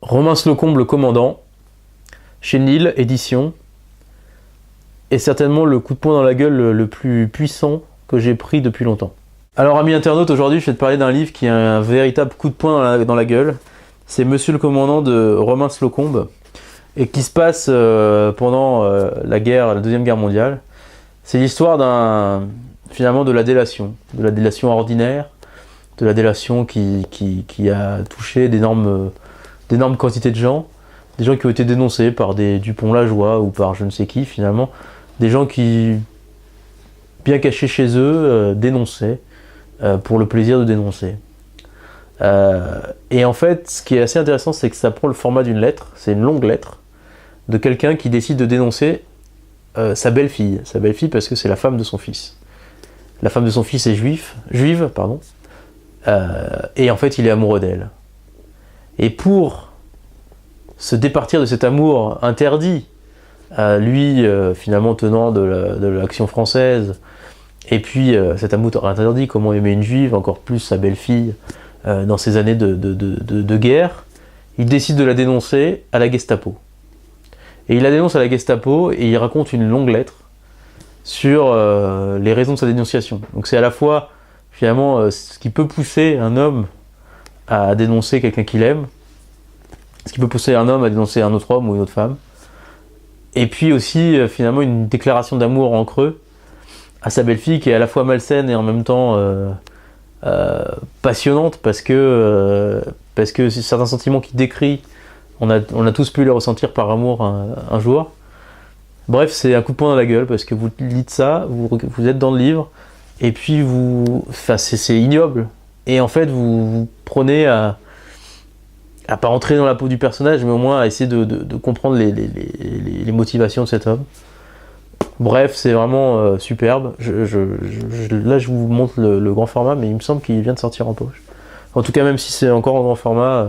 Romain Slocombe, le commandant, chez Nil, édition, est certainement le coup de poing dans la gueule le plus puissant que j'ai pris depuis longtemps. Alors amis internautes, aujourd'hui je vais te parler d'un livre qui a un véritable coup de poing dans la gueule. C'est Monsieur le commandant de Romain Slocombe, et qui se passe pendant la Deuxième Guerre mondiale. C'est l'histoire finalement de la délation ordinaire, de la délation qui a touché d'énormes quantités de gens, des gens qui ont été dénoncés par des Dupont-Lajoie ou par je ne sais qui finalement, des gens qui, bien cachés chez eux, dénonçaient pour le plaisir de dénoncer. Et en fait, ce qui est assez intéressant, c'est que ça prend le format d'une lettre, c'est une longue lettre, de quelqu'un qui décide de dénoncer sa belle-fille parce que c'est la femme de son fils. La femme de son fils est juive, et en fait il est amoureux d'elle. Et pour se départir de cet amour interdit, lui finalement tenant de l'action française, et puis cet amour interdit, comment aimer une juive, encore plus sa belle-fille, dans ces années de guerre, il décide de la dénoncer à la Gestapo. Et il la dénonce à la Gestapo et il raconte une longue lettre sur les raisons de sa dénonciation. Donc c'est à la fois finalement ce qui peut pousser un homme à dénoncer quelqu'un qu'il aime, ce qui peut pousser un homme à dénoncer un autre homme ou une autre femme, et puis aussi finalement une déclaration d'amour en creux à sa belle-fille qui est à la fois malsaine et en même temps passionnante parce que certains sentiments qu'il décrit, on a tous pu les ressentir par amour un jour. Bref, c'est un coup de poing dans la gueule parce que vous lisez ça, vous êtes dans le livre, et puis c'est ignoble. Et en fait, vous prenez à pas rentrer dans la peau du personnage, mais au moins à essayer de comprendre les motivations de cet homme. Bref, c'est vraiment superbe. Là, je vous montre le grand format, mais il me semble qu'il vient de sortir en poche. En tout cas, même si c'est encore en grand format,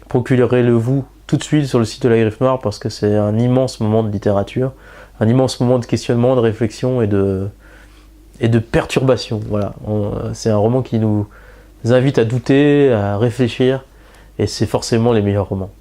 procurez-le vous tout de suite sur le site de la Griffe Noire parce que c'est un immense moment de littérature, un immense moment de questionnement, de réflexion et de perturbation. Voilà, c'est un roman qui nous invite à douter, à réfléchir, et c'est forcément les meilleurs romans.